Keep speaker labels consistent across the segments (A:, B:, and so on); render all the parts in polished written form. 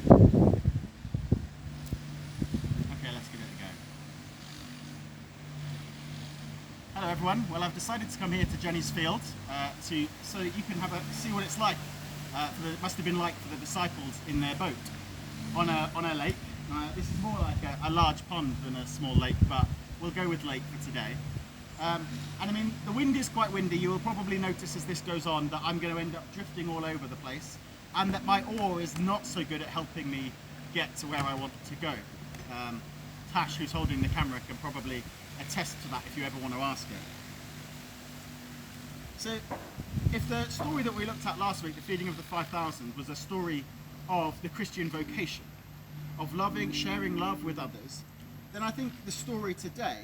A: Okay, let's give it a go. Hello everyone. Well, I've decided to come here to Jenny's Field so that you can see what it's like. It must have been like for the disciples in their boat on a lake. This is more like a large pond than a small lake, but we'll go with lake for today. And I mean, the wind is quite windy. You will probably notice as this goes on that I'm going to end up drifting all over the place, and that my oar is not so good at helping me get to where I want to go. Tash, who's holding the camera, can probably attest to that if you ever want to ask her. So, if the story that we looked at last week, the feeding of the 5,000, was a story of the Christian vocation, of loving, sharing love with others, then I think the story today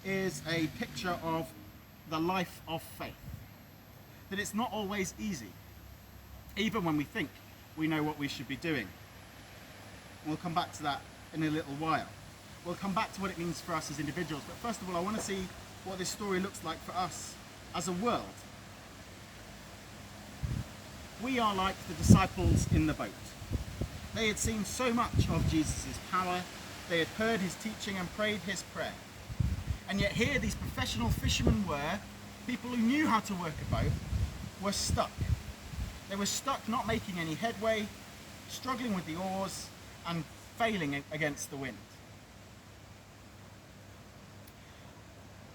A: is a picture of the life of faith. That it's not always easy, even when we think we know what we should be doing. We'll come back to that in a little while. We'll come back to what it means for us as individuals, but first of all I want to see what this story looks like for us as a world. We are like the disciples in the boat. They had seen so much of Jesus' power, they had heard his teaching and prayed his prayer. And yet here these professional fishermen were, people who knew how to work a boat, were stuck. They were stuck not making any headway, struggling with the oars and failing against the wind.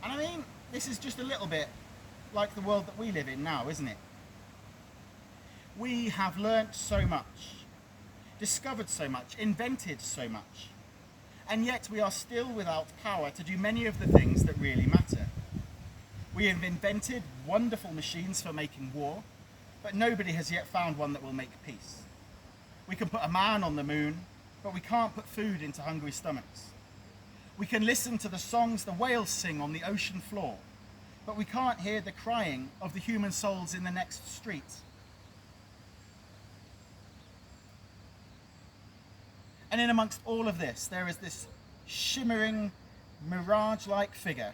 A: And I mean, this is just a little bit like the world that we live in now, isn't it? We have learnt so much, discovered so much, invented so much, and yet we are still without power to do many of the things that really matter. We have invented wonderful machines for making war, but nobody has yet found one that will make peace. We can put a man on the moon, but we can't put food into hungry stomachs. We can listen to the songs the whales sing on the ocean floor, but we can't hear the crying of the human souls in the next street. And in amongst all of this, there is this shimmering, mirage-like figure,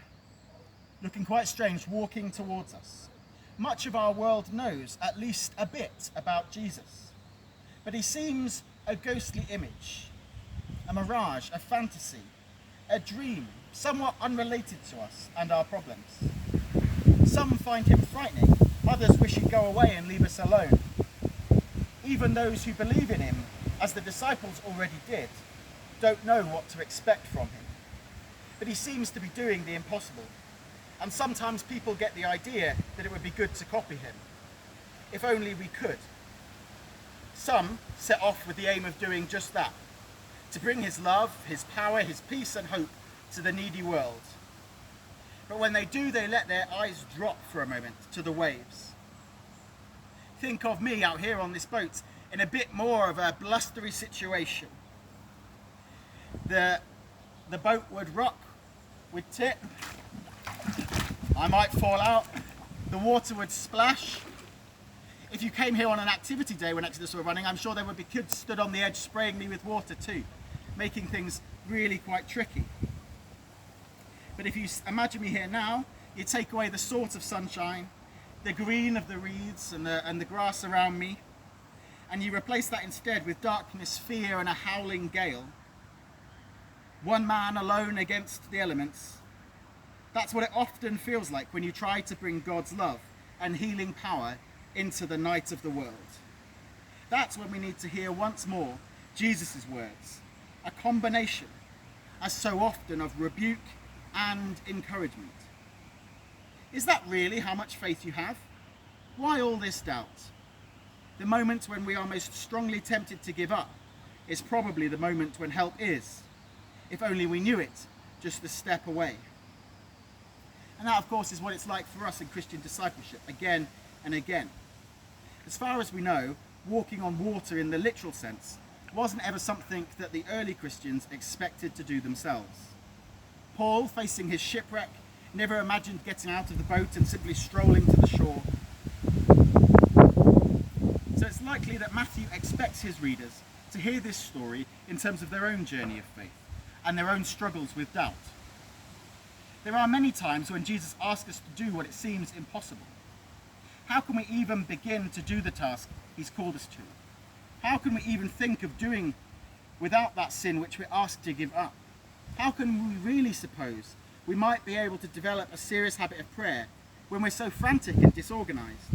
A: looking quite strange, walking towards us. Much of our world knows at least a bit about Jesus, but he seems a ghostly image, a mirage, a fantasy, a dream, somewhat unrelated to us and our problems. Some find him frightening, others wish he'd go away and leave us alone. Even those who believe in him, as the disciples already did, don't know what to expect from him. But he seems to be doing the impossible, and sometimes people get the idea that it would be good to copy him, if only we could. Some set off with the aim of doing just that, to bring his love, his power, his peace and hope to the needy world. But when they do, they let their eyes drop for a moment to the waves. Think of me out here on this boat in a bit more of a blustery situation. The boat would rock, would tip, I might fall out, the water would splash. If you came here on an activity day when Exodus were running, I'm sure there would be kids stood on the edge spraying me with water too, making things really quite tricky. But if you imagine me here now, you take away the sort of sunshine, the green of the reeds and the grass around me, and you replace that instead with darkness, fear and a howling gale. One man alone against the elements. That's what it often feels like when you try to bring God's love and healing power into the night of the world. That's when we need to hear once more Jesus' words, a combination, as so often, of rebuke and encouragement. Is that really how much faith you have? Why all this doubt? The moment when we are most strongly tempted to give up is probably the moment when help is, if only we knew it, just a step away. And that, of course, is what it's like for us in Christian discipleship, again and again. As far as we know, walking on water in the literal sense wasn't ever something that the early Christians expected to do themselves. Paul, facing his shipwreck, never imagined getting out of the boat and simply strolling to the shore. So it's likely that Matthew expects his readers to hear this story in terms of their own journey of faith and their own struggles with doubt. There are many times when Jesus asks us to do what it seems impossible. How can we even begin to do the task he's called us to? How can we even think of doing without that sin which we're asked to give up? How can we really suppose we might be able to develop a serious habit of prayer when we're so frantic and disorganized?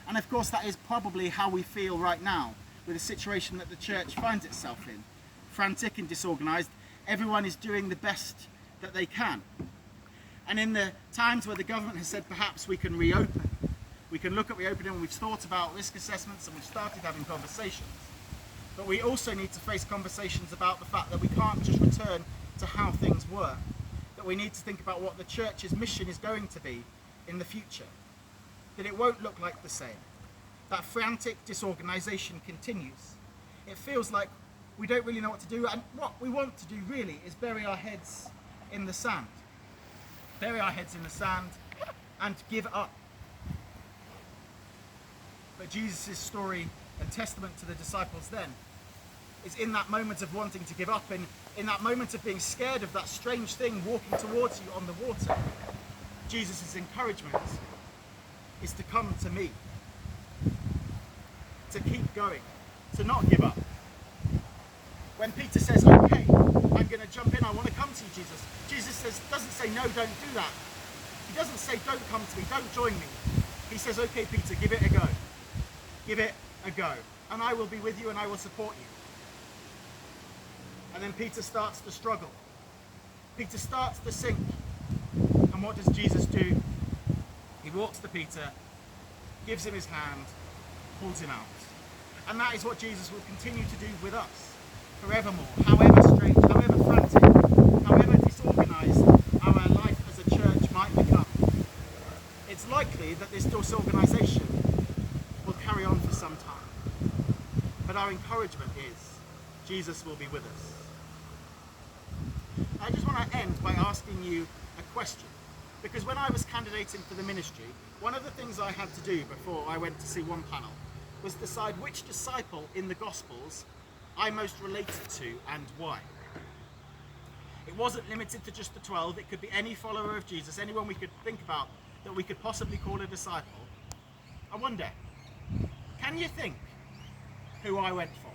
A: And of course, that is probably how we feel right now with the situation that the church finds itself in. Frantic and disorganized, everyone is doing the best that they can. And in the times where the government has said perhaps we can reopen, we can look at reopening, and we've thought about risk assessments and we've started having conversations. But we also need to face conversations about the fact that we can't just return to how things were. That we need to think about what the church's mission is going to be in the future. That it won't look like the same. That frantic disorganization continues. It feels like we don't really know what to do, and what we want to do really is bury our heads in the sand. Bury our heads in the sand and give up. But Jesus' story and testament to the disciples then is in that moment of wanting to give up, and in that moment of being scared of that strange thing walking towards you on the water. Jesus' encouragement is to come to me, to keep going, to not give up. When Peter says, okay, I'm going to jump in, I want to come to you, Jesus. Jesus doesn't say, no, don't do that. He doesn't say, don't come to me, don't join me. He says, okay, Peter, give it a go. Give it a go. And I will be with you and I will support you. And then Peter starts to struggle. Peter starts to sink. And what does Jesus do? He walks to Peter, gives him his hand, pulls him out. And that is what Jesus will continue to do with us forevermore. However strange, however frantic, however disorganized our life as a church might become. It's likely that this disorganization will carry on for some time. But our encouragement is Jesus will be with us. I just want to end by asking you a question. Because when I was candidating for the ministry, one of the things I had to do before I went to see one panel was decide which disciple in the Gospels I most related to and why. It wasn't limited to just the 12, it could be any follower of Jesus, anyone we could think about that we could possibly call a disciple. I wonder, can you think who I went for?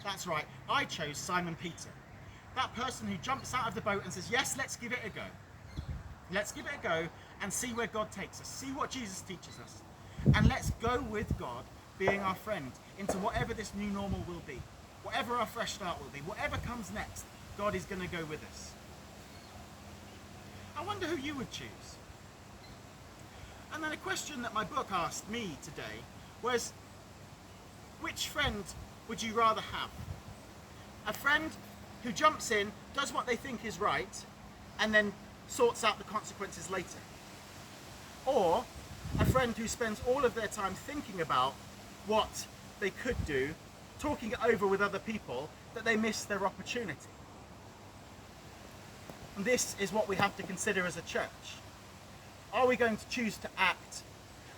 A: That's right, I chose Simon Peter. That person who jumps out of the boat and says, yes, let's give it a go. Let's give it a go and see where God takes us. See what Jesus teaches us. And let's go with God being our friend into whatever this new normal will be. Whatever our fresh start will be. Whatever comes next, God is going to go with us. I wonder who you would choose. And then a question that my book asked me today was, which friend would you rather have? A friend who jumps in, does what they think is right, and then sorts out the consequences later. Or a friend who spends all of their time thinking about what they could do, talking it over with other people, that they miss their opportunity. And this is what we have to consider as a church. Are we going to choose to act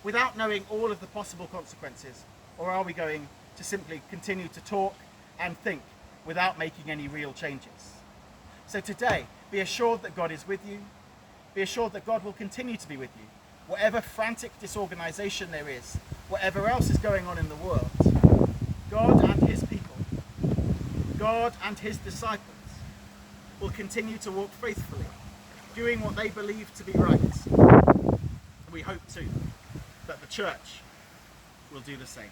A: without knowing all of the possible consequences, or are we going to simply continue to talk and think without making any real changes? So today, be assured that God is with you. Be assured that God will continue to be with you. Whatever frantic disorganization there is, whatever else is going on in the world, God and his people, God and his disciples will continue to walk faithfully, doing what they believe to be right. And we hope too that the church will do the same.